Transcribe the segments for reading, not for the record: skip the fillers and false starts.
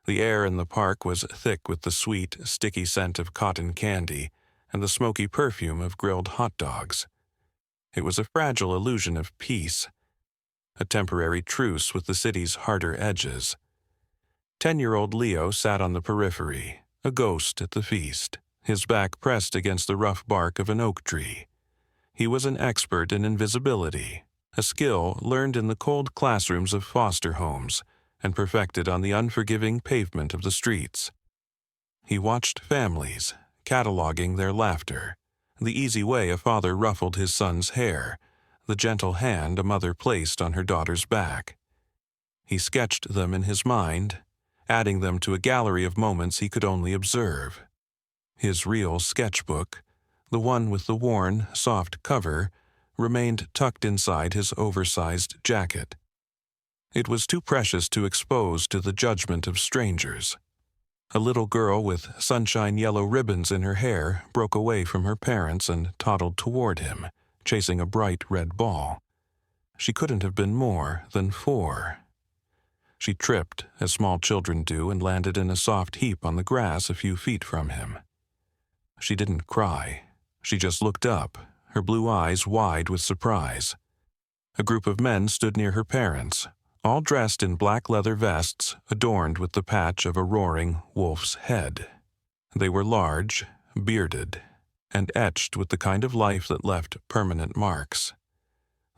The air in the park was thick with the sweet, sticky scent of cotton candy and the smoky perfume of grilled hot dogs. It was a fragile illusion of peace, a temporary truce with the city's harder edges. 10-year-old Leo sat on the periphery, a ghost at the feast, his back pressed against the rough bark of an oak tree. He was an expert in invisibility, a skill learned in the cold classrooms of foster homes and perfected on the unforgiving pavement of the streets. He watched families, cataloging their laughter, the easy way a father ruffled his son's hair, the gentle hand a mother placed on her daughter's back. He sketched them in his mind, adding them to a gallery of moments he could only observe. His real sketchbook, the one with the worn, soft cover, remained tucked inside his oversized jacket. It was too precious to expose to the judgment of strangers. A little girl with sunshine yellow ribbons in her hair broke away from her parents and toddled toward him, chasing a bright red ball. She couldn't have been more than 4. She tripped, as small children do, and landed in a soft heap on the grass a few feet from him. She didn't cry. She just looked up, her blue eyes wide with surprise. A group of men stood near her parents, all dressed in black leather vests adorned with the patch of a roaring wolf's head. They were large, bearded, and etched with the kind of life that left permanent marks.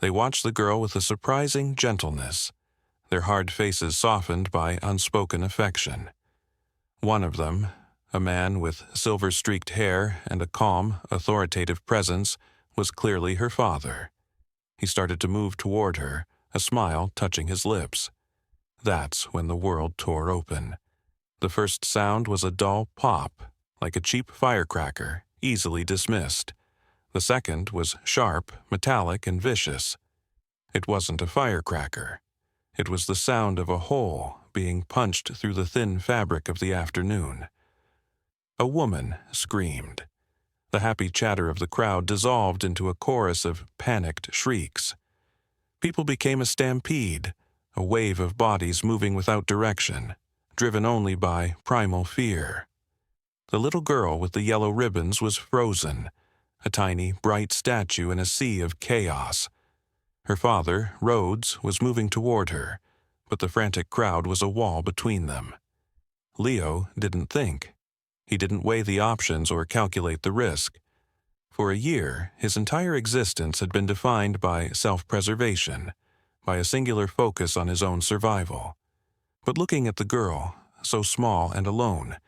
They watched the girl with a surprising gentleness, their hard faces softened by unspoken affection. One of them, a man with silver-streaked hair and a calm, authoritative presence, was clearly her father. He started to move toward her, a smile touching his lips. That's when the world tore open. The first sound was a dull pop, like a cheap firecracker, easily dismissed. The second was sharp, metallic, and vicious. It wasn't a firecracker. It was the sound of a hole being punched through the thin fabric of the afternoon. A woman screamed. The happy chatter of the crowd dissolved into a chorus of panicked shrieks. People became a stampede, a wave of bodies moving without direction, driven only by primal fear. The little girl with the yellow ribbons was frozen, a tiny, bright statue in a sea of chaos. Her father, Rhodes, was moving toward her, but the frantic crowd was a wall between them. Leo didn't think. He didn't weigh the options or calculate the risk. For a year, his entire existence had been defined by self-preservation, by a singular focus on his own survival. But looking at the girl, so small and alone,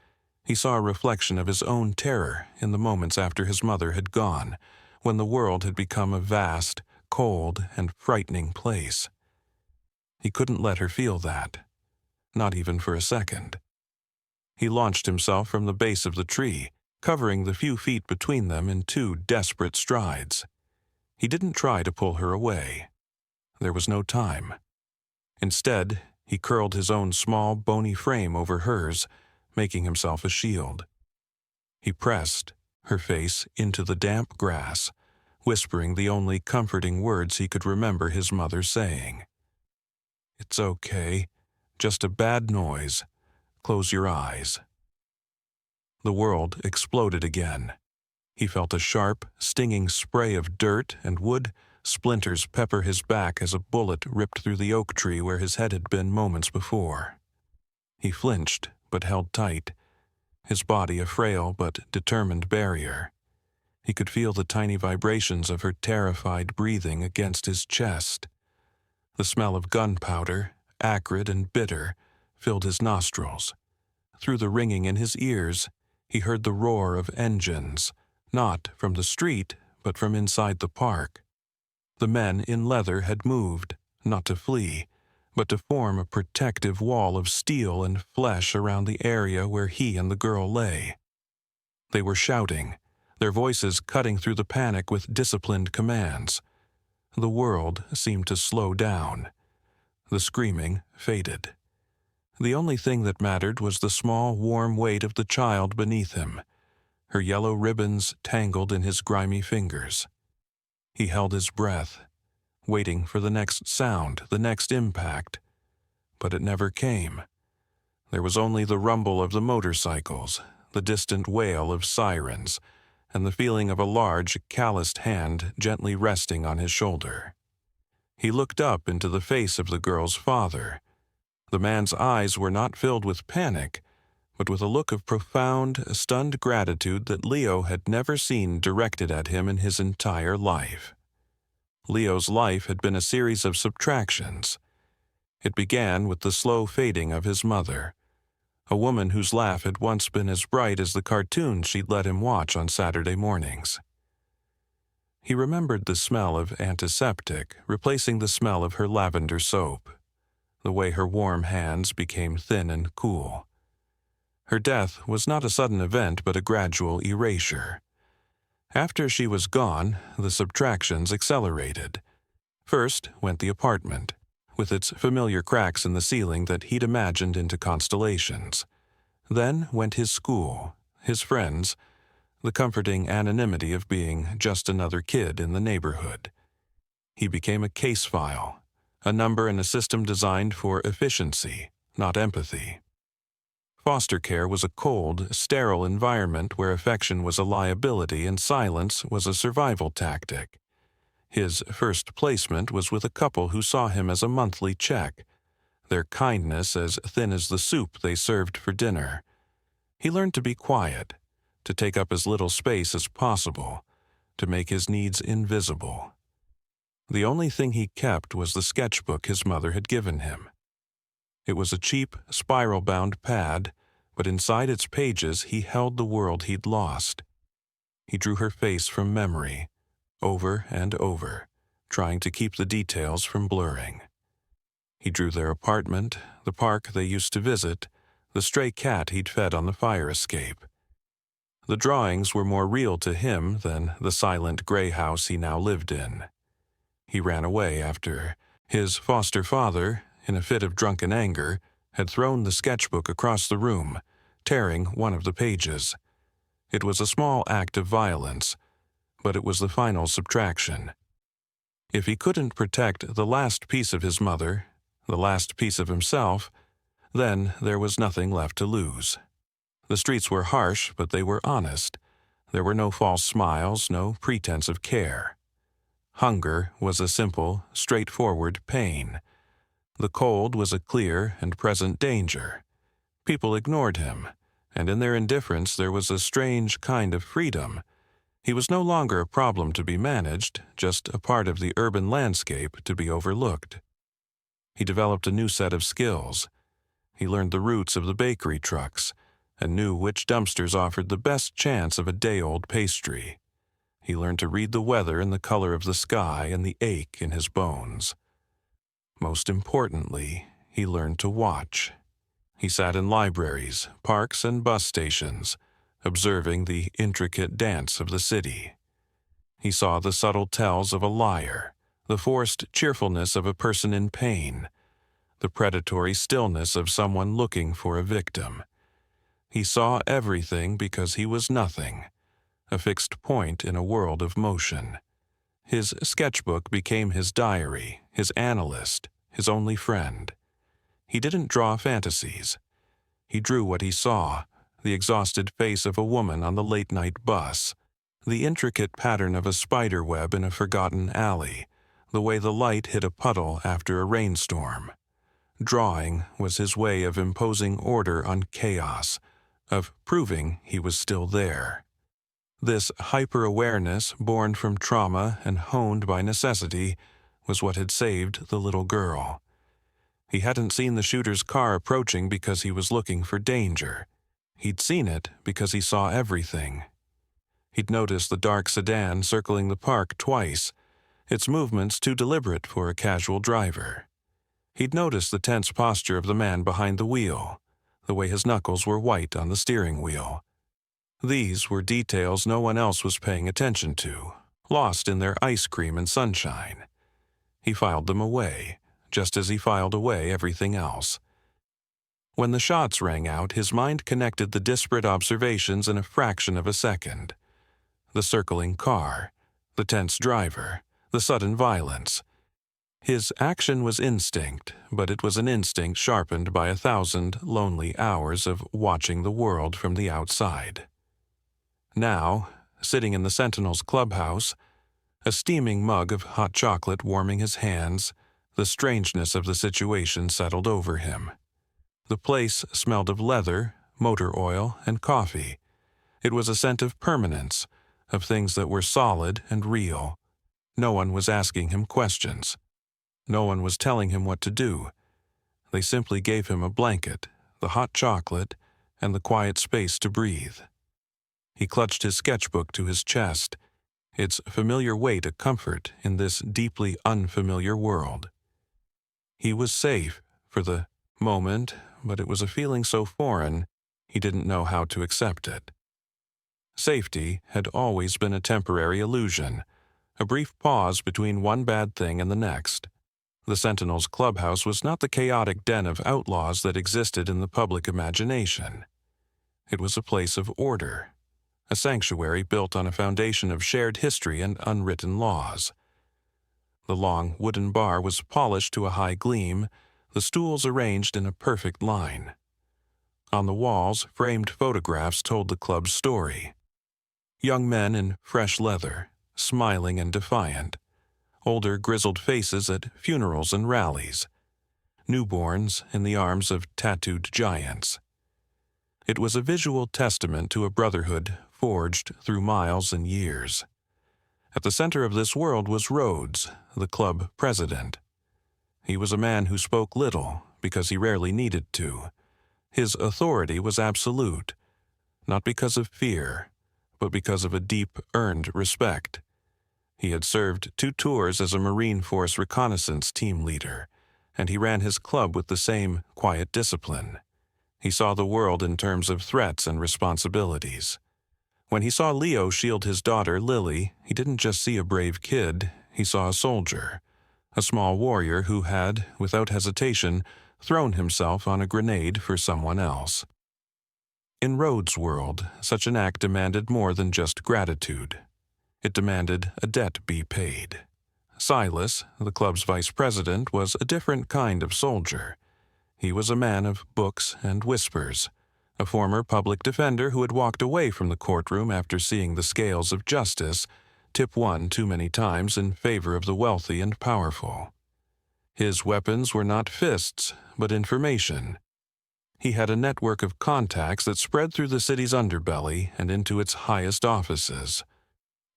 he saw a reflection of his own terror in the moments after his mother had gone, when the world had become a vast, cold, and frightening place. He couldn't let her feel that, not even for a second. He launched himself from the base of the tree, covering the few feet between them in 2 desperate strides. He didn't try to pull her away. There was no time. Instead, he curled his own small, bony frame over hers, making himself a shield. He pressed, her face, into the damp grass, whispering the only comforting words he could remember his mother saying. "It's okay. Just a bad noise. Close your eyes." The world exploded again. He felt a sharp, stinging spray of dirt and wood splinters pepper his back as a bullet ripped through the oak tree where his head had been moments before. He flinched, but held tight, his body a frail but determined barrier. He could feel the tiny vibrations of her terrified breathing against his chest. The smell of gunpowder, acrid and bitter, filled his nostrils. Through the ringing in his ears, he heard the roar of engines, not from the street, but from inside the park. The men in leather had moved, not to flee, but to form a protective wall of steel and flesh around the area where he and the girl lay. They were shouting, their voices cutting through the panic with disciplined commands. The world seemed to slow down. The screaming faded. The only thing that mattered was the small, warm weight of the child beneath him, her yellow ribbons tangled in his grimy fingers. He held his breath, waiting for the next sound, the next impact, but it never came. There was only the rumble of the motorcycles, the distant wail of sirens, and the feeling of a large, calloused hand gently resting on his shoulder. He looked up into the face of the girl's father. The man's eyes were not filled with panic, but with a look of profound, stunned gratitude that Leo had never seen directed at him in his entire life. Leo's life had been a series of subtractions. It began with the slow fading of his mother, a woman whose laugh had once been as bright as the cartoons she'd let him watch on Saturday mornings. He remembered the smell of antiseptic replacing the smell of her lavender soap, the way her warm hands became thin and cool. Her death was not a sudden event but a gradual erasure. After she was gone, the subtractions accelerated. First went the apartment, with its familiar cracks in the ceiling that he'd imagined into constellations. Then went his school, his friends, the comforting anonymity of being just another kid in the neighborhood. He became a case file, a number in a system designed for efficiency, not empathy. Foster care was a cold, sterile environment where affection was a liability and silence was a survival tactic. His first placement was with a couple who saw him as a monthly check, their kindness as thin as the soup they served for dinner. He learned to be quiet, to take up as little space as possible, to make his needs invisible. The only thing he kept was the sketchbook his mother had given him. It was a cheap, spiral-bound pad, but inside its pages he held the world he'd lost. He drew her face from memory, over and over, trying to keep the details from blurring. He drew their apartment, the park they used to visit, the stray cat he'd fed on the fire escape. The drawings were more real to him than the silent gray house he now lived in. He ran away after his foster father, in a fit of drunken anger, had thrown the sketchbook across the room, tearing one of the pages. It was a small act of violence, but it was the final subtraction. If he couldn't protect the last piece of his mother, the last piece of himself, then there was nothing left to lose. The streets were harsh, but they were honest. There were no false smiles, no pretense of care. Hunger was a simple, straightforward pain. The cold was a clear and present danger. People ignored him, and in their indifference there was a strange kind of freedom. He was no longer a problem to be managed, just a part of the urban landscape to be overlooked. He developed a new set of skills. He learned the routes of the bakery trucks, and knew which dumpsters offered the best chance of a day-old pastry. He learned to read the weather and the color of the sky and the ache in his bones. Most importantly, he learned to watch. He sat in libraries, parks, and bus stations, observing the intricate dance of the city. He saw the subtle tells of a liar, the forced cheerfulness of a person in pain, the predatory stillness of someone looking for a victim. He saw everything because he was nothing, a fixed point in a world of motion. His sketchbook became his diary, his analyst, his only friend. He didn't draw fantasies. He drew what he saw, the exhausted face of a woman on the late-night bus, the intricate pattern of a spider web in a forgotten alley, the way the light hit a puddle after a rainstorm. Drawing was his way of imposing order on chaos, of proving he was still there. This hyper-awareness, born from trauma and honed by necessity, was what had saved the little girl. He hadn't seen the shooter's car approaching because he was looking for danger. He'd seen it because he saw everything. He'd noticed the dark sedan circling the park twice, its movements too deliberate for a casual driver. He'd noticed the tense posture of the man behind the wheel, the way his knuckles were white on the steering wheel. These were details no one else was paying attention to, lost in their ice cream and sunshine. He filed them away, just as he filed away everything else. When the shots rang out, his mind connected the disparate observations in a fraction of a second. The circling car, the tense driver, the sudden violence. His action was instinct, but it was an instinct sharpened by 1,000 lonely hours of watching the world from the outside. Now, sitting in the Sentinels' clubhouse, a steaming mug of hot chocolate warming his hands, the strangeness of the situation settled over him. The place smelled of leather, motor oil, and coffee. It was a scent of permanence, of things that were solid and real. No one was asking him questions. No one was telling him what to do. They simply gave him a blanket, the hot chocolate, and the quiet space to breathe. He clutched his sketchbook to his chest, its familiar weight a comfort in this deeply unfamiliar world. He was safe for the moment, but it was a feeling so foreign, he didn't know how to accept it. Safety had always been a temporary illusion, a brief pause between one bad thing and the next. The Sentinels' clubhouse was not the chaotic den of outlaws that existed in the public imagination. It was a place of order, a sanctuary built on a foundation of shared history and unwritten laws. The long wooden bar was polished to a high gleam, the stools arranged in a perfect line. On the walls, framed photographs told the club's story. Young men in fresh leather, smiling and defiant. Older, grizzled faces at funerals and rallies. Newborns in the arms of tattooed giants. It was a visual testament to a brotherhood forged through miles and years. At the center of this world was Rhodes, the club president. He was a man who spoke little because he rarely needed to. His authority was absolute, not because of fear, but because of a deep, earned respect. He had served 2 tours as a Marine Force reconnaissance team leader, and he ran his club with the same quiet discipline. He saw the world in terms of threats and responsibilities. When he saw Leo shield his daughter, Lily, he didn't just see a brave kid, he saw a soldier, a small warrior who had, without hesitation, thrown himself on a grenade for someone else. In Rhodes' world, such an act demanded more than just gratitude. It demanded a debt be paid. Silas, the club's vice president, was a different kind of soldier. He was a man of books and whispers, a former public defender who had walked away from the courtroom after seeing the scales of justice tip one too many times in favor of the wealthy and powerful. His weapons were not fists, but information. He had a network of contacts that spread through the city's underbelly and into its highest offices.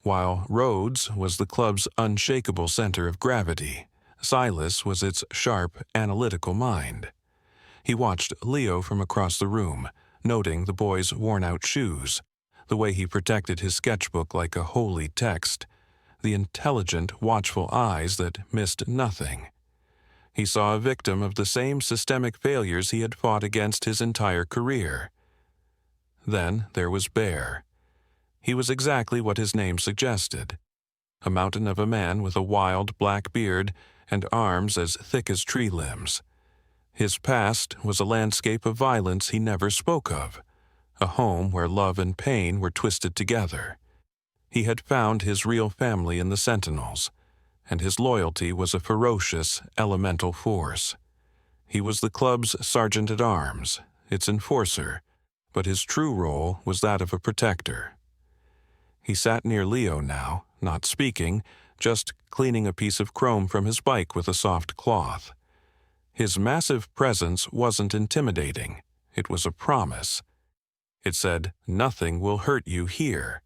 While Rhodes was the club's unshakable center of gravity, Silas was its sharp, analytical mind. He watched Leo from across the room, noting the boy's worn-out shoes, the way he protected his sketchbook like a holy text, the intelligent, watchful eyes that missed nothing. He saw a victim of the same systemic failures he had fought against his entire career. Then there was Bear. He was exactly what his name suggested, a mountain of a man with a wild black beard and arms as thick as tree limbs. His past was a landscape of violence he never spoke of, a home where love and pain were twisted together. He had found his real family in the Sentinels, and his loyalty was a ferocious, elemental force. He was the club's sergeant-at-arms, its enforcer, but his true role was that of a protector. He sat near Leo now, not speaking, just cleaning a piece of chrome from his bike with a soft cloth. His massive presence wasn't intimidating. It was a promise. It said, "Nothing will hurt you here."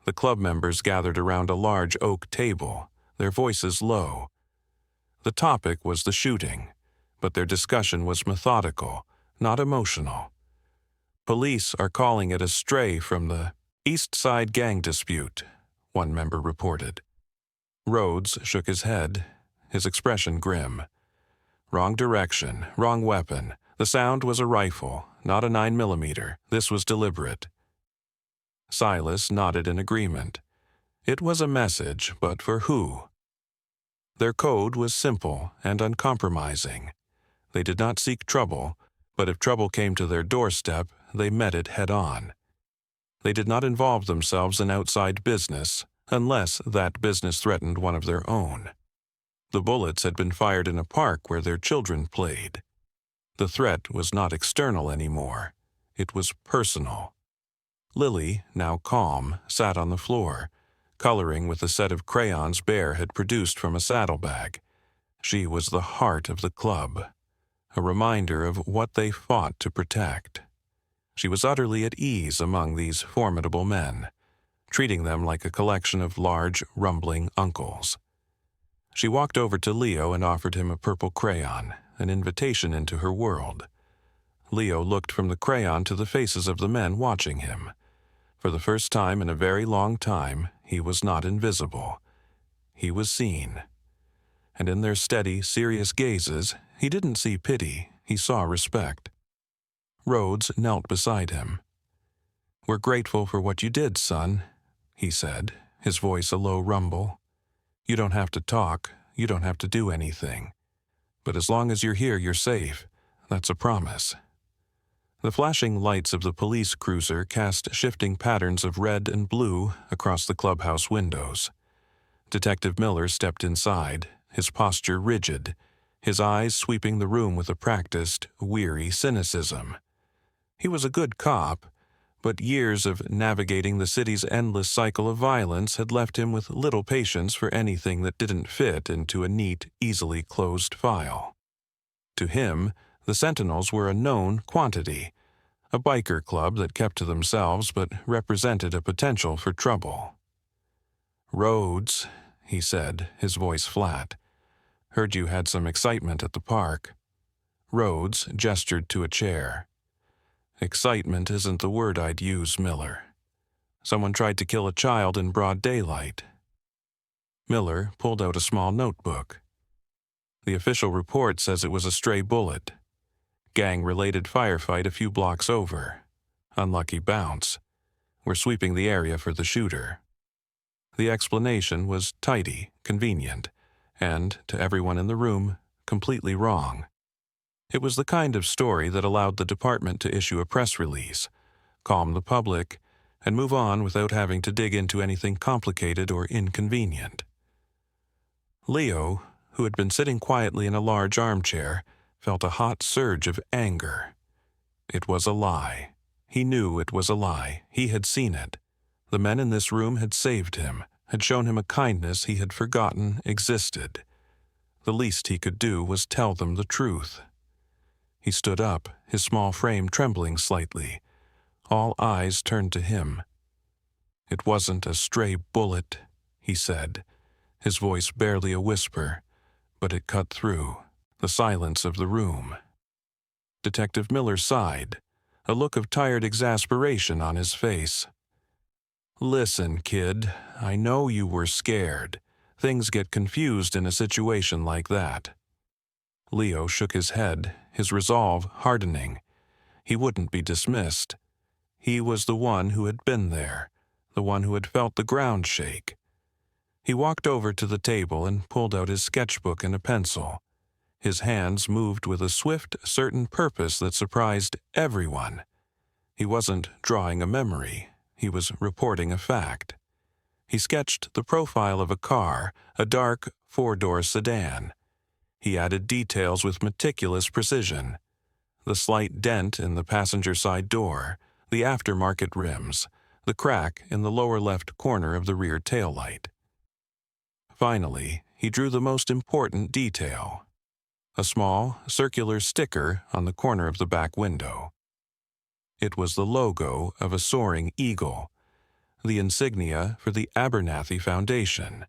The club members gathered around a large oak table, their voices low. The topic was the shooting, but their discussion was methodical, not emotional. "Police are calling it a stray from the East Side gang dispute," one member reported. Rhodes shook his head, his expression grim. "Wrong direction, wrong weapon. The sound was a rifle, not a 9mm. This was deliberate." Silas nodded in agreement. It was a message, but for who? Their code was simple and uncompromising. They did not seek trouble, but if trouble came to their doorstep, they met it head-on. They did not involve themselves in outside business, unless that business threatened one of their own. The bullets had been fired in a park where their children played. The threat was not external anymore. It was personal. Lily, now calm, sat on the floor, coloring with a set of crayons Bear had produced from a saddlebag. She was the heart of the club, a reminder of what they fought to protect. She was utterly at ease among these formidable men, treating them like a collection of large, rumbling uncles. She walked over to Leo and offered him a purple crayon, an invitation into her world. Leo looked from the crayon to the faces of the men watching him. For the first time in a very long time, he was not invisible. He was seen. And in their steady, serious gazes, he didn't see pity, he saw respect. Rhodes knelt beside him. "We're grateful for what you did, son," he said, his voice a low rumble. "You don't have to talk, you don't have to do anything. But as long as you're here, you're safe. That's a promise." The flashing lights of the police cruiser cast shifting patterns of red and blue across the clubhouse windows. Detective Miller stepped inside, his posture rigid, his eyes sweeping the room with a practiced, weary cynicism. He was a good cop, but years of navigating the city's endless cycle of violence had left him with little patience for anything that didn't fit into a neat, easily closed file. To him, the Sentinels were a known quantity, a biker club that kept to themselves but represented a potential for trouble. "Rhodes," he said, his voice flat. "Heard you had some excitement at the park." Rhodes gestured to a chair. "Excitement isn't the word I'd use, Miller. Someone tried to kill a child in broad daylight." Miller pulled out a small notebook. "The official report says it was a stray bullet. Gang-related firefight a few blocks over. Unlucky bounce. We're sweeping the area for the shooter." The explanation was tidy, convenient, and, to everyone in the room, completely wrong. It was the kind of story that allowed the department to issue a press release, calm the public, and move on without having to dig into anything complicated or inconvenient. Leo, who had been sitting quietly in a large armchair, felt a hot surge of anger. It was a lie. He knew it was a lie. He had seen it. The men in this room had saved him, had shown him a kindness he had forgotten existed. The least he could do was tell them the truth. He stood up, his small frame trembling slightly. All eyes turned to him. "It wasn't a stray bullet," he said, his voice barely a whisper, but it cut through the silence of the room. Detective Miller sighed, a look of tired exasperation on his face. "Listen, kid, I know you were scared. Things get confused in a situation like that." Leo shook his head, his resolve hardening. He wouldn't be dismissed. He was the one who had been there, the one who had felt the ground shake. He walked over to the table and pulled out his sketchbook and a pencil. His hands moved with a swift, certain purpose that surprised everyone. He wasn't drawing a memory. He was reporting a fact. He sketched the profile of a car, a dark, four-door sedan. He added details with meticulous precision. The slight dent in the passenger side door, the aftermarket rims, the crack in the lower left corner of the rear taillight. Finally, he drew the most important detail: a small, circular sticker on the corner of the back window. It was the logo of a soaring eagle, the insignia for the Abernathy Foundation,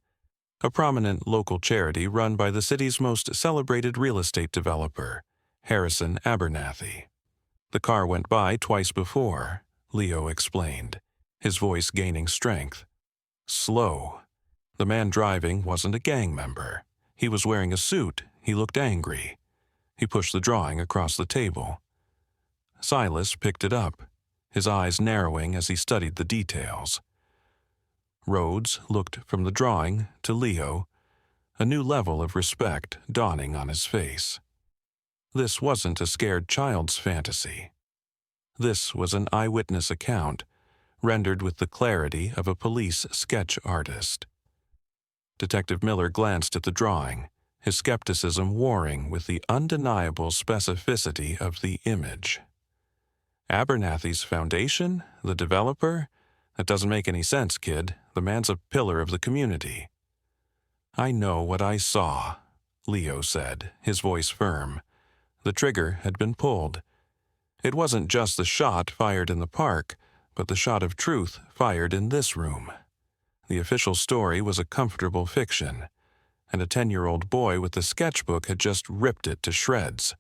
a prominent local charity run by the city's most celebrated real estate developer, Harrison Abernathy. "The car went by twice before," Leo explained, his voice gaining strength. "Slow. The man driving wasn't a gang member. He was wearing a suit. He looked angry." He pushed the drawing across the table. Silas picked it up, his eyes narrowing as he studied the details. Rhodes looked from the drawing to Leo, a new level of respect dawning on his face. This wasn't a scared child's fantasy. This was an eyewitness account, rendered with the clarity of a police sketch artist. Detective Miller glanced at the drawing, his skepticism warring with the undeniable specificity of the image. Abernathy's foundation? The developer? That doesn't make any sense, kid. The man's a pillar of the community. I know what I saw, Leo said, his voice firm. The trigger had been pulled. It wasn't just the shot fired in the park, but the shot of truth fired in this room. The official story was a comfortable fiction, and a 10-year-old boy with a sketchbook had just ripped it to shreds.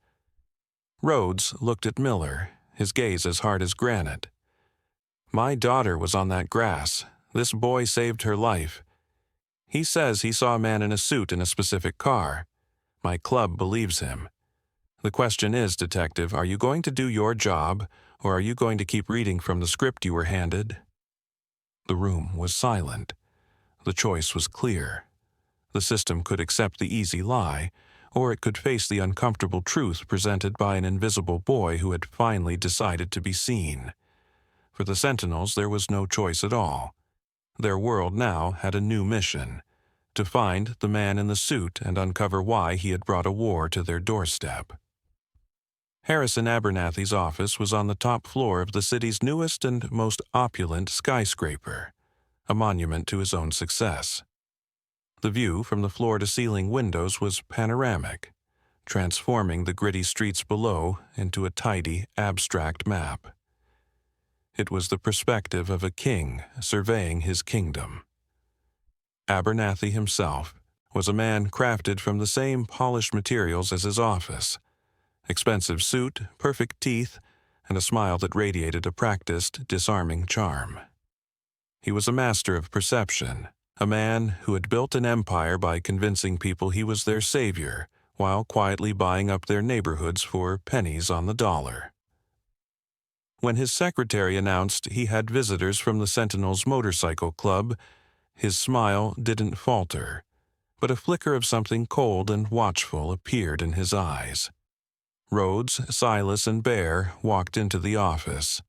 Rhodes looked at Miller, his gaze as hard as granite. My daughter was on that grass. This boy saved her life. He says he saw a man in a suit in a specific car. My club believes him. The question is, Detective, are you going to do your job, or are you going to keep reading from the script you were handed? The room was silent. The choice was clear. The system could accept the easy lie, or it could face the uncomfortable truth presented by an invisible boy who had finally decided to be seen. For the Sentinels, there was no choice at all. Their world now had a new mission: to find the man in the suit and uncover why he had brought a war to their doorstep. Harrison Abernathy's office was on the top floor of the city's newest and most opulent skyscraper, a monument to his own success. The view from the floor-to-ceiling windows was panoramic, transforming the gritty streets below into a tidy, abstract map. It was the perspective of a king surveying his kingdom. Abernathy himself was a man crafted from the same polished materials as his office: expensive suit, perfect teeth, and a smile that radiated a practiced, disarming charm. He was a master of perception, a man who had built an empire by convincing people he was their savior, while quietly buying up their neighborhoods for pennies on the dollar. When his secretary announced he had visitors from the Sentinels Motorcycle Club, his smile didn't falter, but a flicker of something cold and watchful appeared in his eyes. Rhodes, Silas, and Bear walked into the office.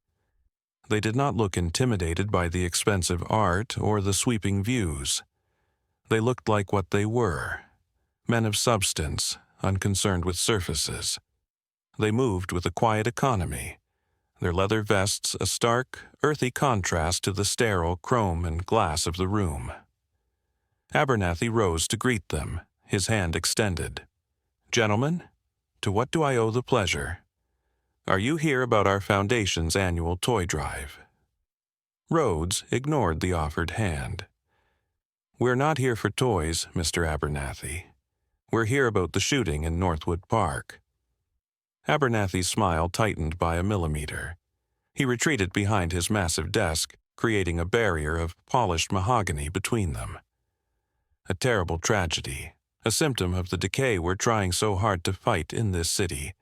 They did not look intimidated by the expensive art or the sweeping views. They looked like what they were: men of substance, unconcerned with surfaces. They moved with a quiet economy, their leather vests a stark, earthy contrast to the sterile chrome and glass of the room. Abernathy rose to greet them, his hand extended. Gentlemen, to what do I owe the pleasure? Are you here about our Foundation's annual toy drive? Rhodes ignored the offered hand. We're not here for toys, Mr. Abernathy. We're here about the shooting in Northwood Park. Abernathy's smile tightened by a millimeter. He retreated behind his massive desk, creating a barrier of polished mahogany between them. A terrible tragedy, a symptom of the decay we're trying so hard to fight in this city.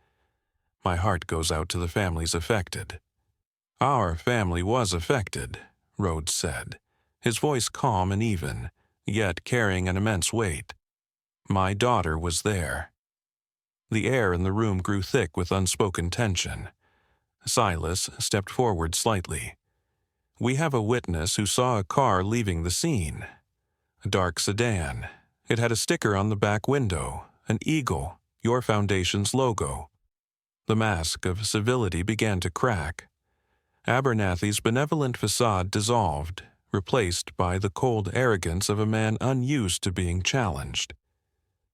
My heart goes out to the families affected. Our family was affected, Rhodes said, his voice calm and even, yet carrying an immense weight. My daughter was there. The air in the room grew thick with unspoken tension. Silas stepped forward slightly. We have a witness who saw a car leaving the scene. A dark sedan. It had a sticker on the back window, an eagle, your Foundation's logo. The mask of civility began to crack. Abernathy's benevolent facade dissolved, replaced by the cold arrogance of a man unused to being challenged.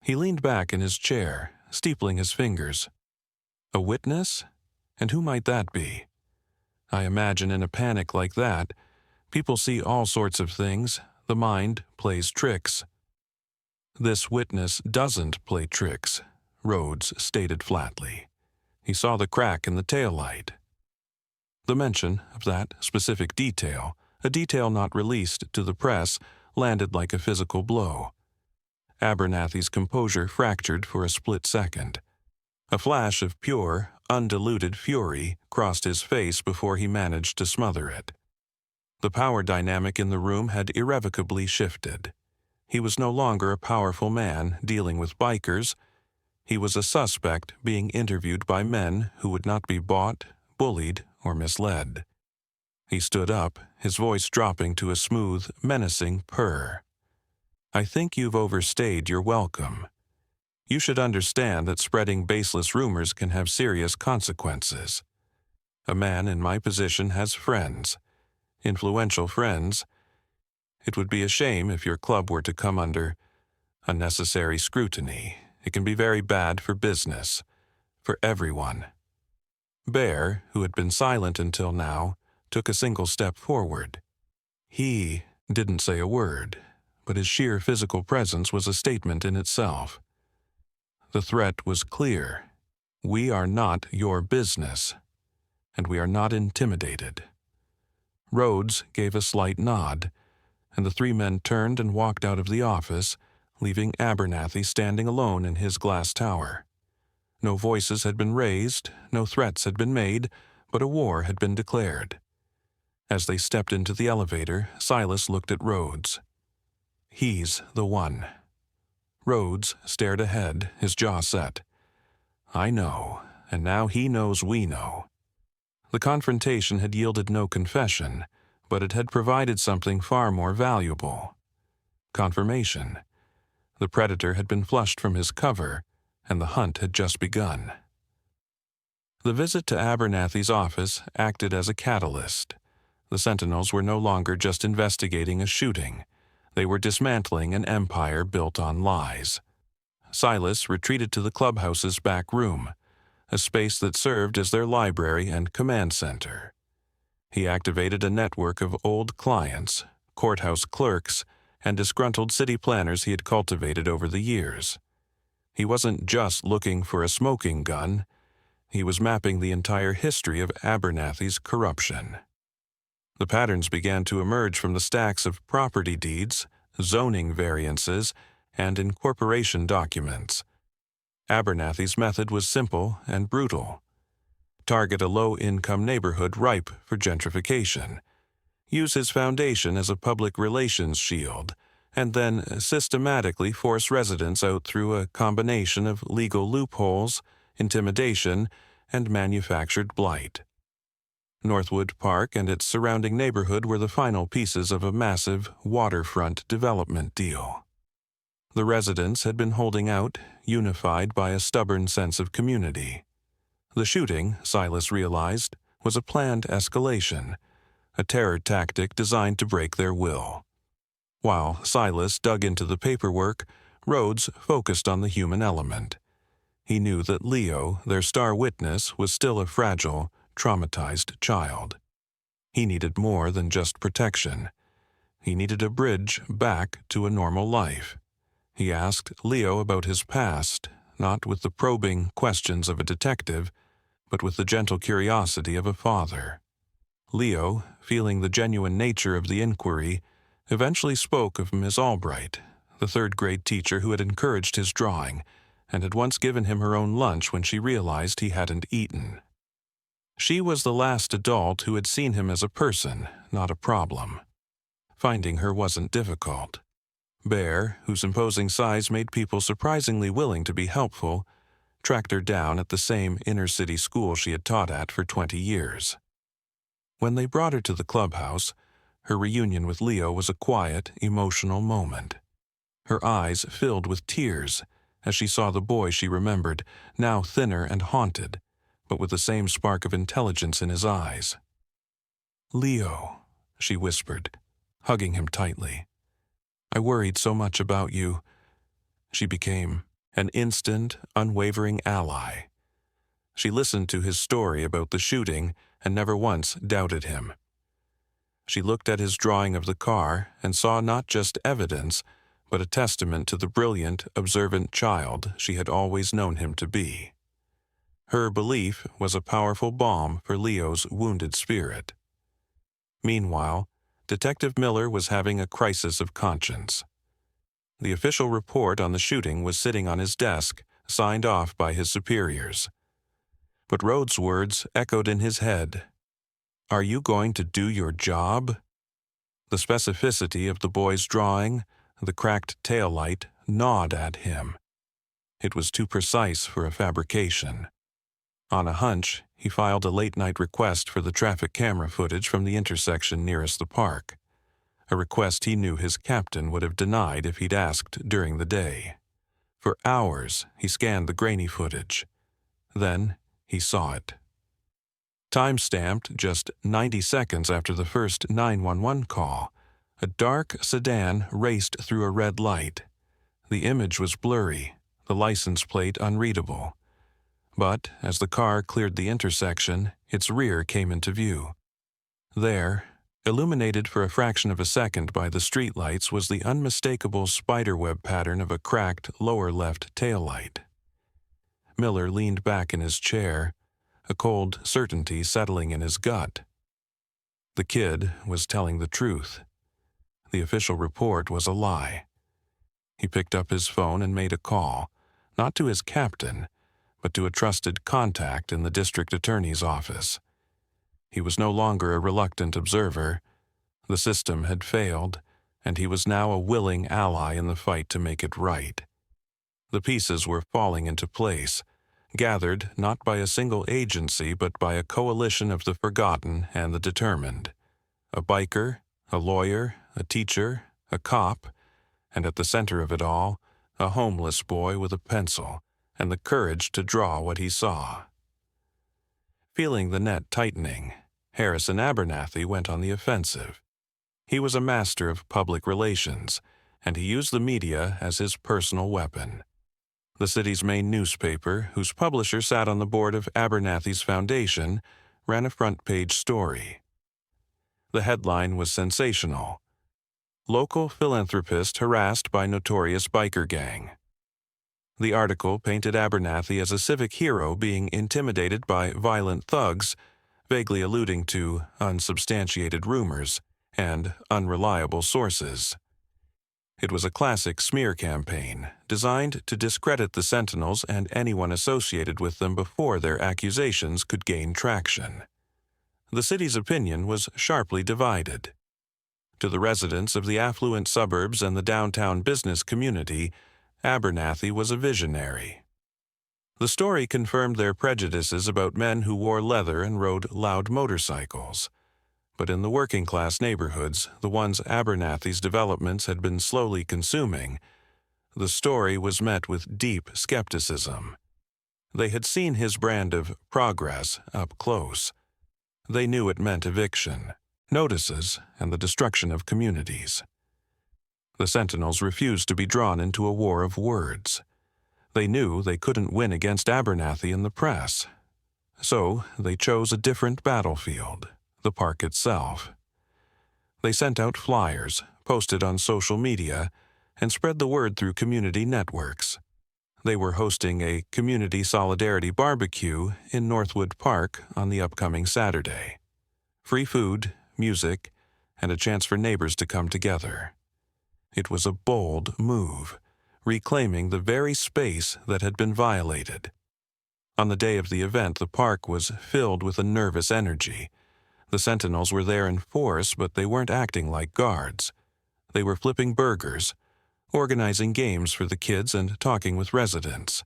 He leaned back in his chair, steepling his fingers. A witness? And who might that be? I imagine in a panic like that, people see all sorts of things. The mind plays tricks. This witness doesn't play tricks, Rhodes stated flatly. He saw the crack in the taillight. The mention of that specific detail, a detail not released to the press, landed like a physical blow. Abernathy's composure fractured for a split second. A flash of pure, undiluted fury crossed his face before he managed to smother it. The power dynamic in the room had irrevocably shifted. He was no longer a powerful man dealing with bikers. He was a suspect being interviewed by men who would not be bought, bullied, or misled. He stood up, his voice dropping to a smooth, menacing purr. I think you've overstayed your welcome. You should understand that spreading baseless rumors can have serious consequences. A man in my position has friends, influential friends. It would be a shame if your club were to come under unnecessary scrutiny. It can be very bad for business, for everyone." Bear, who had been silent until now, took a single step forward. He didn't say a word, but his sheer physical presence was a statement in itself. The threat was clear. We are not your business, and we are not intimidated. Rhodes gave a slight nod, and the three men turned and walked out of the office, leaving Abernathy standing alone in his glass tower. No voices had been raised, no threats had been made, but a war had been declared. As they stepped into the elevator, Silas looked at Rhodes. "He's the one." Rhodes stared ahead, his jaw set. "I know, and now he knows we know." The confrontation had yielded no confession, but it had provided something far more valuable. Confirmation. The predator had been flushed from his cover, and the hunt had just begun. The visit to Abernathy's office acted as a catalyst. The Sentinels were no longer just investigating a shooting. They were dismantling an empire built on lies. Silas retreated to the clubhouse's back room, a space that served as their library and command center. He activated a network of old clients, courthouse clerks, and disgruntled city planners he had cultivated over the years. He wasn't just looking for a smoking gun. He was mapping the entire history of Abernathy's corruption. The patterns began to emerge from the stacks of property deeds, zoning variances, and incorporation documents. Abernathy's method was simple and brutal. Target a low-income neighborhood ripe for gentrification. Use his foundation as a public relations shield, and then systematically force residents out through a combination of legal loopholes, intimidation, and manufactured blight. Northwood Park and its surrounding neighborhood were the final pieces of a massive waterfront development deal. The residents had been holding out, unified by a stubborn sense of community. The shooting, Silas realized, was a planned escalation, a terror tactic designed to break their will. While Silas dug into the paperwork, Rhodes focused on the human element. He knew that Leo, their star witness, was still a fragile, traumatized child. He needed more than just protection. He needed a bridge back to a normal life. He asked Leo about his past, not with the probing questions of a detective, but with the gentle curiosity of a father. Leo, feeling the genuine nature of the inquiry, eventually spoke of Miss Albright, the third-grade teacher who had encouraged his drawing and had once given him her own lunch when she realized he hadn't eaten. She was the last adult who had seen him as a person, not a problem. Finding her wasn't difficult. Bear, whose imposing size made people surprisingly willing to be helpful, tracked her down at the same inner-city school she had taught at for 20 years. When they brought her to the clubhouse, her reunion with Leo was a quiet, emotional moment. Her eyes filled with tears as she saw the boy she remembered, now thinner and haunted, but with the same spark of intelligence in his eyes. "Leo," she whispered, hugging him tightly. "I worried so much about you." She became an instant, unwavering ally. She listened to his story about the shooting and never once doubted him. She looked at his drawing of the car and saw not just evidence, but a testament to the brilliant, observant child she had always known him to be. Her belief was a powerful balm for Leo's wounded spirit. Meanwhile, Detective Miller was having a crisis of conscience. The official report on the shooting was sitting on his desk, signed off by his superiors. But Rhodes' words echoed in his head. "Are you going to do your job?" The specificity of the boy's drawing, the cracked taillight, gnawed at him. It was too precise for a fabrication. On a hunch, he filed a late-night request for the traffic camera footage from the intersection nearest the park, a request he knew his captain would have denied if he'd asked during the day. For hours, he scanned the grainy footage. Then, he saw it. Time-stamped just 90 seconds after the first 911 call, a dark sedan raced through a red light. The image was blurry, the license plate unreadable. But as the car cleared the intersection, its rear came into view. There, illuminated for a fraction of a second by the streetlights, was the unmistakable spiderweb pattern of a cracked lower left taillight. Miller leaned back in his chair, a cold certainty settling in his gut. The kid was telling the truth. The official report was a lie. He picked up his phone and made a call, not to his captain, but to a trusted contact in the district attorney's office. He was no longer a reluctant observer. The system had failed, and he was now a willing ally in the fight to make it right. The pieces were falling into place, gathered not by a single agency but by a coalition of the forgotten and the determined. A biker, a lawyer, a teacher, a cop, and at the center of it all, a homeless boy with a pencil and the courage to draw what he saw. Feeling the net tightening, Harrison Abernathy went on the offensive. He was a master of public relations, and he used the media as his personal weapon. The city's main newspaper, whose publisher sat on the board of Abernathy's foundation, ran a front-page story. The headline was sensational: "Local philanthropist harassed by notorious biker gang." The article painted Abernathy as a civic hero being intimidated by violent thugs, vaguely alluding to unsubstantiated rumors and unreliable sources. It was a classic smear campaign designed to discredit the Sentinels and anyone associated with them before their accusations could gain traction. The city's opinion was sharply divided. To the residents of the affluent suburbs and the downtown business community, Abernathy was a visionary. The story confirmed their prejudices about men who wore leather and rode loud motorcycles. But in the working-class neighborhoods, the ones Abernathy's developments had been slowly consuming, the story was met with deep skepticism. They had seen his brand of progress up close. They knew it meant eviction, notices, and the destruction of communities. The Sentinels refused to be drawn into a war of words. They knew they couldn't win against Abernathy in the press. So they chose a different battlefield, the park itself. They sent out flyers, posted on social media, and spread the word through community networks. They were hosting a community solidarity barbecue in Northwood Park on the upcoming Saturday. Free food, music, and a chance for neighbors to come together. It was a bold move, reclaiming the very space that had been violated. On the day of the event, the park was filled with a nervous energy. The Sentinels were there in force, but they weren't acting like guards. They were flipping burgers, organizing games for the kids, and talking with residents.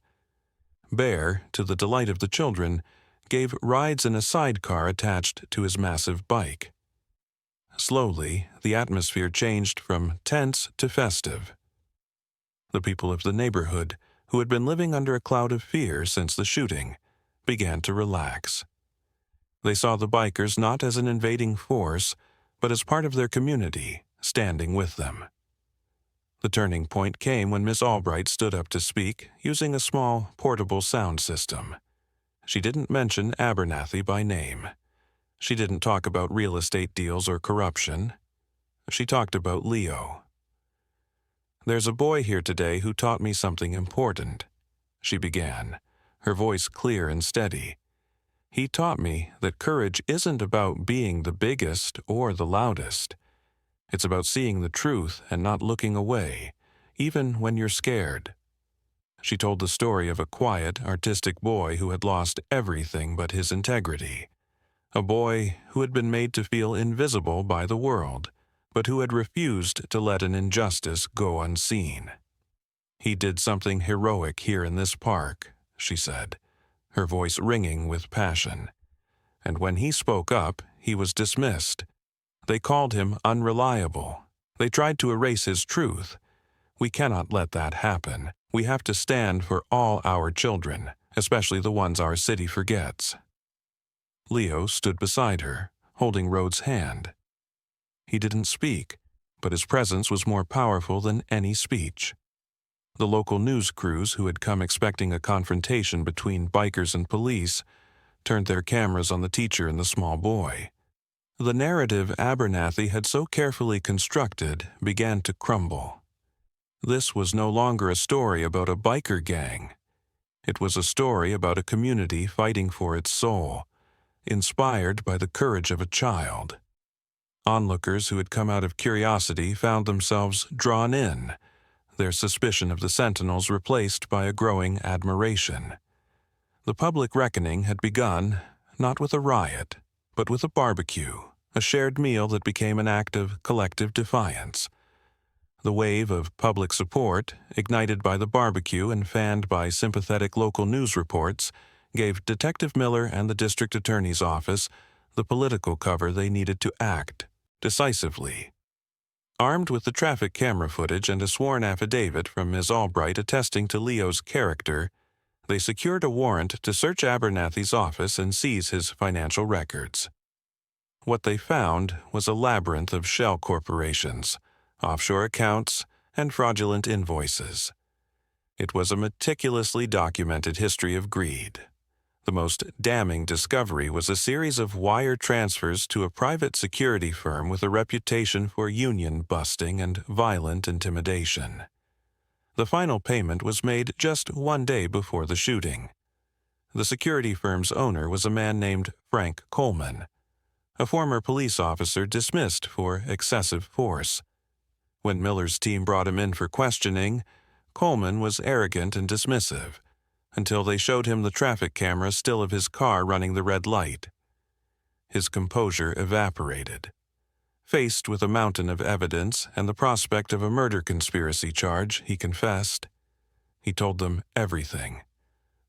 Bear, to the delight of the children, gave rides in a sidecar attached to his massive bike. Slowly, the atmosphere changed from tense to festive. The people of the neighborhood, who had been living under a cloud of fear since the shooting, began to relax. They saw the bikers not as an invading force, but as part of their community, standing with them. The turning point came when Miss Albright stood up to speak, using a small, portable sound system. She didn't mention Abernathy by name. She didn't talk about real estate deals or corruption. She talked about Leo. "There's a boy here today who taught me something important," she began, her voice clear and steady. "He taught me that courage isn't about being the biggest or the loudest. It's about seeing the truth and not looking away, even when you're scared." She told the story of a quiet, artistic boy who had lost everything but his integrity. A boy who had been made to feel invisible by the world, but who had refused to let an injustice go unseen. "He did something heroic here in this park," she said, her voice ringing with passion. "And when he spoke up, he was dismissed. They called him unreliable. They tried to erase his truth. We cannot let that happen. We have to stand for all our children, especially the ones our city forgets." Leo stood beside her, holding Rhodes' hand. He didn't speak, but his presence was more powerful than any speech. The local news crews, who had come expecting a confrontation between bikers and police, turned their cameras on the teacher and the small boy. The narrative Abernathy had so carefully constructed began to crumble. This was no longer a story about a biker gang. It was a story about a community fighting for its soul, inspired by the courage of a child. Onlookers who had come out of curiosity found themselves drawn in, their suspicion of the Sentinels replaced by a growing admiration. The public reckoning had begun, not with a riot, but with a barbecue, a shared meal that became an act of collective defiance. The wave of public support, ignited by the barbecue and fanned by sympathetic local news reports, gave Detective Miller and the district attorney's office the political cover they needed to act decisively. Armed with the traffic camera footage and a sworn affidavit from Ms. Albright attesting to Leo's character, they secured a warrant to search Abernathy's office and seize his financial records. What they found was a labyrinth of shell corporations, offshore accounts, and fraudulent invoices. It was a meticulously documented history of greed. The most damning discovery was a series of wire transfers to a private security firm with a reputation for union busting and violent intimidation. The final payment was made just 1 day before the shooting. The security firm's owner was a man named Frank Coleman, a former police officer dismissed for excessive force. When Miller's team brought him in for questioning, Coleman was arrogant and dismissive, until they showed him the traffic camera still of his car running the red light. His composure evaporated. Faced with a mountain of evidence and the prospect of a murder conspiracy charge, he confessed. He told them everything.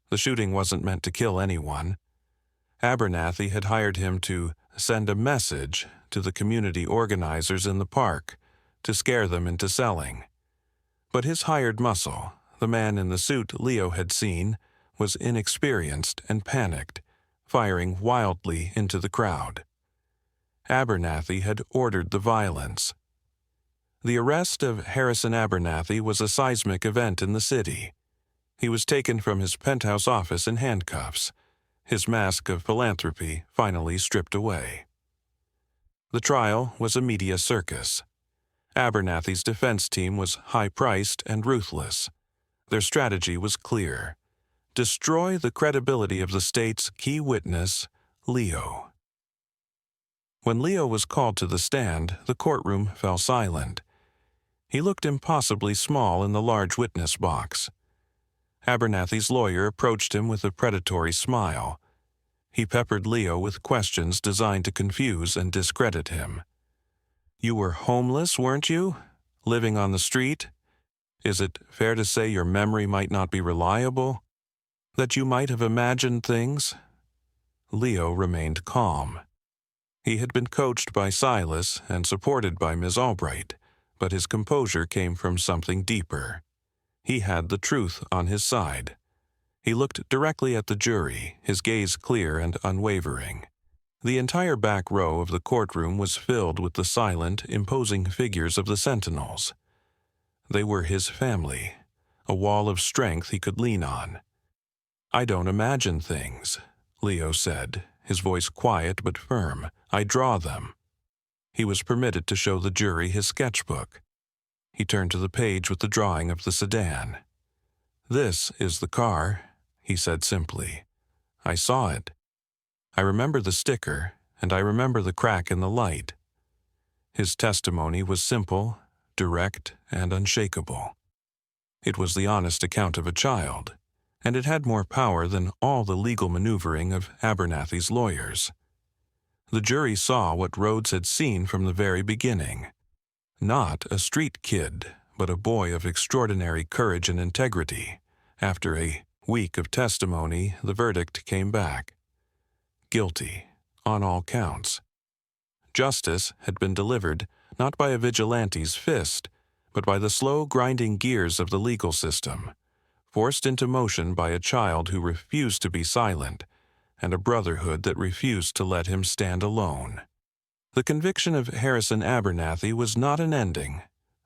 The shooting wasn't meant to kill anyone. Abernathy had hired him to send a message to the community organizers in the park to scare them into selling. But his hired muscle, the man in the suit Leo had seen, was inexperienced and panicked, firing wildly into the crowd. Abernathy had ordered the violence. The arrest of Harrison Abernathy was a seismic event in the city. He was taken from his penthouse office in handcuffs, his mask of philanthropy finally stripped away. The trial was a media circus. Abernathy's defense team was high-priced and ruthless. Their strategy was clear: destroy the credibility of the state's key witness, Leo. When Leo was called to the stand, the courtroom fell silent. He looked impossibly small in the large witness box. Abernathy's lawyer approached him with a predatory smile. He peppered Leo with questions designed to confuse and discredit him. "You were homeless, weren't you? Living on the street? Is it fair to say your memory might not be reliable? That you might have imagined things?" Leo remained calm. He had been coached by Silas and supported by Ms. Albright, but his composure came from something deeper. He had the truth on his side. He looked directly at the jury, his gaze clear and unwavering. The entire back row of the courtroom was filled with the silent, imposing figures of the Sentinels. They were his family, a wall of strength he could lean on. "I don't imagine things," Leo said, his voice quiet but firm. "I draw them." He was permitted to show the jury his sketchbook. He turned to the page with the drawing of the sedan. "This is the car," he said simply. "I saw it. I remember the sticker, and I remember the crack in the light." His testimony was simple, direct, and unshakable. It was the honest account of a child, and it had more power than all the legal maneuvering of Abernathy's lawyers. The jury saw what Rhodes had seen from the very beginning. Not a street kid, but a boy of extraordinary courage and integrity. After a week of testimony, the verdict came back: guilty, on all counts. Justice had been delivered not by a vigilante's fist, but by the slow grinding gears of the legal system, forced into motion by a child who refused to be silent, and a brotherhood that refused to let him stand alone. The conviction of Harrison Abernathy was not an ending,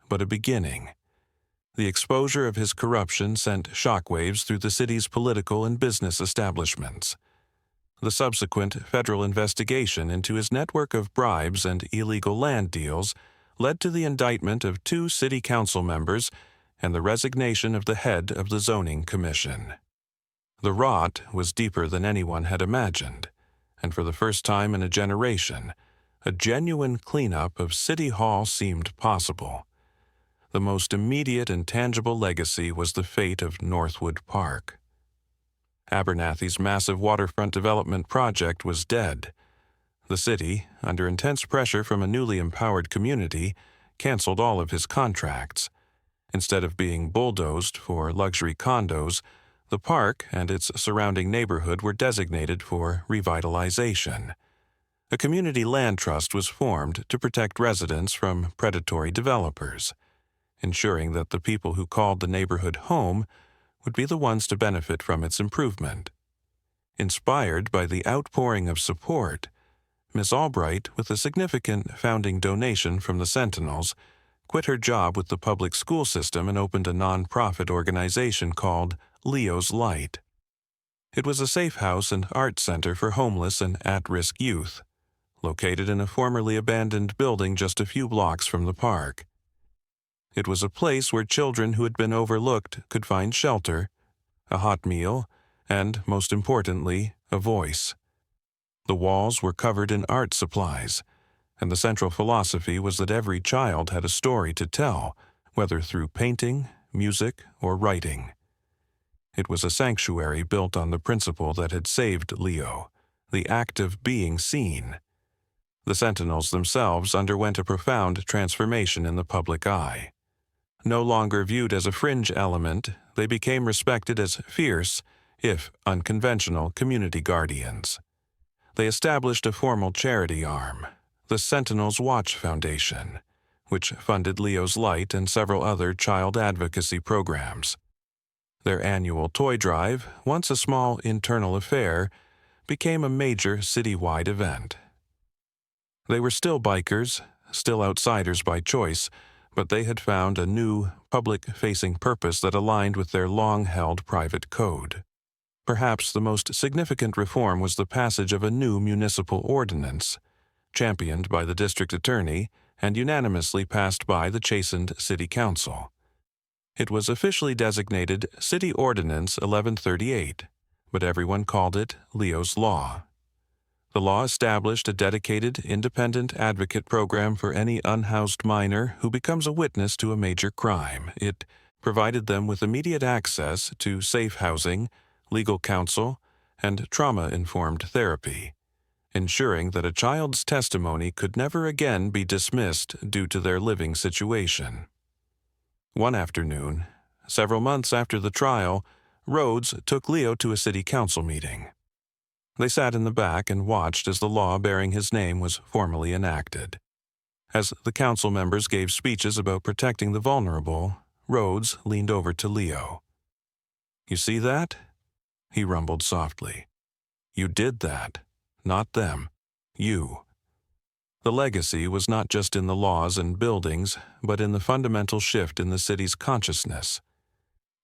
but a beginning. The exposure of his corruption sent shockwaves through the city's political and business establishments. The subsequent federal investigation into his network of bribes and illegal land deals led to the indictment of 2 city council members and the resignation of the head of the zoning commission. The rot was deeper than anyone had imagined, and for the first time in a generation, a genuine cleanup of City Hall seemed possible. The most immediate and tangible legacy was the fate of Northwood Park. Abernathy's massive waterfront development project was dead. The city, under intense pressure from a newly empowered community, canceled all of his contracts. Instead of being bulldozed for luxury condos, the park and its surrounding neighborhood were designated for revitalization. A community land trust was formed to protect residents from predatory developers, ensuring that the people who called the neighborhood home would be the ones to benefit from its improvement. Inspired by the outpouring of support, Miss Albright, with a significant founding donation from the Sentinels, quit her job with the public school system and opened a non-profit organization called Leo's Light. It was a safe house and art center for homeless and at-risk youth, located in a formerly abandoned building just a few blocks from the park. It was a place where children who had been overlooked could find shelter, a hot meal, and, most importantly, a voice. The walls were covered in art supplies, and the central philosophy was that every child had a story to tell, whether through painting, music, or writing. It was a sanctuary built on the principle that had saved Leo, the act of being seen. The Sentinels themselves underwent a profound transformation in the public eye. No longer viewed as a fringe element, they became respected as fierce, if unconventional, community guardians. They established a formal charity arm, the Sentinels Watch Foundation, which funded Leo's Light and several other child advocacy programs. Their annual toy drive, once a small internal affair, became a major citywide event. They were still bikers, still outsiders by choice, but they had found a new, public-facing purpose that aligned with their long-held private code. Perhaps the most significant reform was the passage of a new municipal ordinance, championed by the district attorney and unanimously passed by the chastened city council. It was officially designated City Ordinance 1138, but everyone called it Leo's Law. The law established a dedicated, independent advocate program for any unhoused minor who becomes a witness to a major crime. It provided them with immediate access to safe housing, legal counsel, and trauma-informed therapy, ensuring that a child's testimony could never again be dismissed due to their living situation. One afternoon, several months after the trial, Rhodes took Leo to a city council meeting. They sat in the back and watched as the law bearing his name was formally enacted. As the council members gave speeches about protecting the vulnerable, Rhodes leaned over to Leo. "You see that?" he rumbled softly. "You did that. Not them. You." The legacy was not just in the laws and buildings, but in the fundamental shift in the city's consciousness.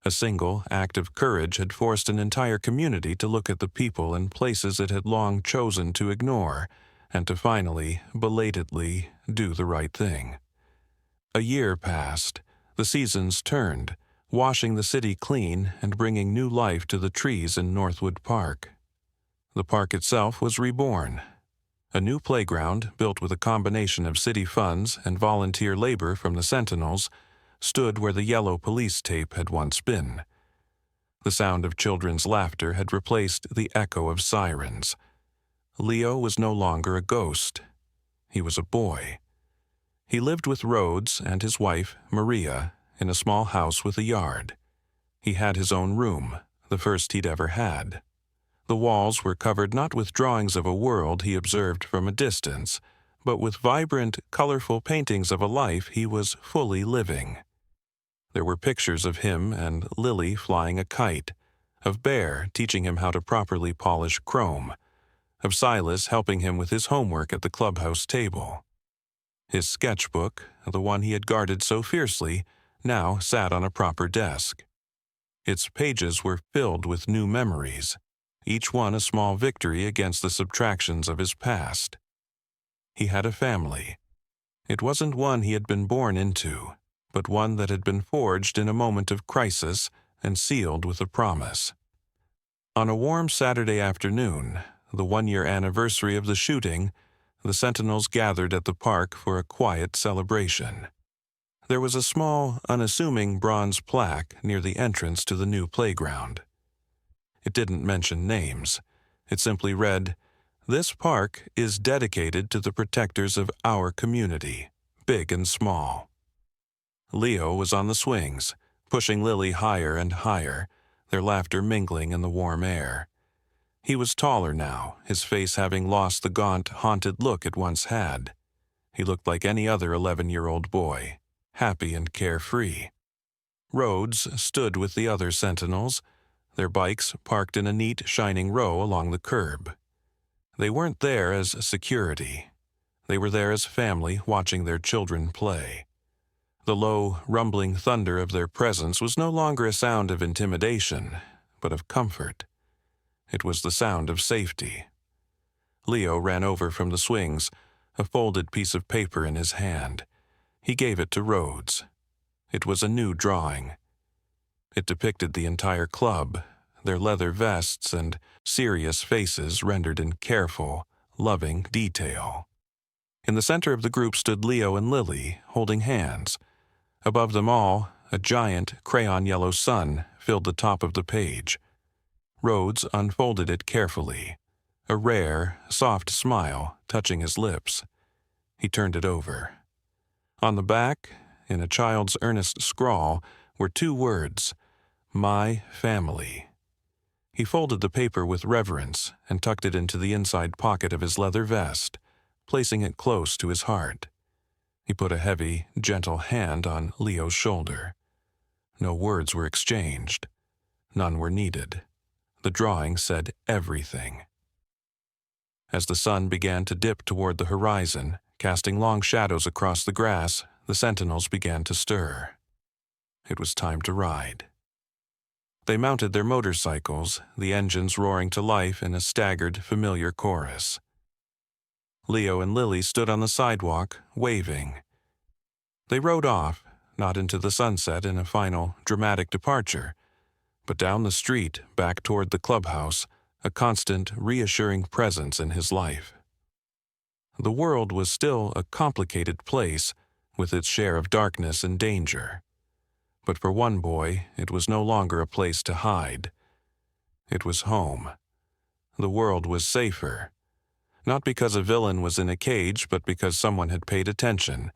A single act of courage had forced an entire community to look at the people and places it had long chosen to ignore, and to finally, belatedly, do the right thing. A year passed. The seasons turned, washing the city clean and bringing new life to the trees in Northwood Park. The park itself was reborn. A new playground, built with a combination of city funds and volunteer labor from the Sentinels, stood where the yellow police tape had once been. The sound of children's laughter had replaced the echo of sirens. Leo was no longer a ghost. He was a boy. He lived with Rhodes and his wife, Maria, in a small house with a yard. He had his own room, the first he'd ever had. The walls were covered not with drawings of a world he observed from a distance, but with vibrant, colorful paintings of a life he was fully living. There were pictures of him and Lily flying a kite, of Bear teaching him how to properly polish chrome, of Silas helping him with his homework at the clubhouse table. His sketchbook, the one he had guarded so fiercely, now sat on a proper desk. Its pages were filled with new memories, each one a small victory against the subtractions of his past. He had a family. It wasn't one he had been born into, but one that had been forged in a moment of crisis and sealed with a promise. On a warm Saturday afternoon, the one-year anniversary of the shooting, the Sentinels gathered at the park for a quiet celebration. There was a small, unassuming bronze plaque near the entrance to the new playground. It didn't mention names. It simply read, "This park is dedicated to the protectors of our community, big and small." Leo was on the swings, pushing Lily higher and higher, their laughter mingling in the warm air. He was taller now, his face having lost the gaunt, haunted look it once had. He looked like any other 11-year-old boy, happy and carefree. Rhodes stood with the other Sentinels, their bikes parked in a neat, shining row along the curb. They weren't there as security. They were there as family watching their children play. The low, rumbling thunder of their presence was no longer a sound of intimidation, but of comfort. It was the sound of safety. Leo ran over from the swings, a folded piece of paper in his hand. He gave it to Rhodes. It was a new drawing. It depicted the entire club, their leather vests and serious faces rendered in careful, loving detail. In the center of the group stood Leo and Lily, holding hands. Above them all, a giant crayon-yellow sun filled the top of the page. Rhodes unfolded it carefully, a rare, soft smile touching his lips. He turned it over. On the back, in a child's earnest scrawl, were 2 words, "My family." He folded the paper with reverence and tucked it into the inside pocket of his leather vest, placing it close to his heart. He put a heavy, gentle hand on Leo's shoulder. No words were exchanged. None were needed. The drawing said everything. As the sun began to dip toward the horizon, casting long shadows across the grass, the Sentinels began to stir. It was time to ride. They mounted their motorcycles, the engines roaring to life in a staggered, familiar chorus. Leo and Lily stood on the sidewalk, waving. They rode off, not into the sunset in a final, dramatic departure, but down the street, back toward the clubhouse, a constant, reassuring presence in his life. The world was still a complicated place, with its share of darkness and danger. But for one boy, it was no longer a place to hide. It was home. The world was safer. Not because a villain was in a cage, but because someone had paid attention,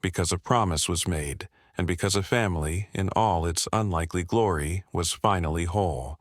because a promise was made, and because a family, in all its unlikely glory, was finally whole,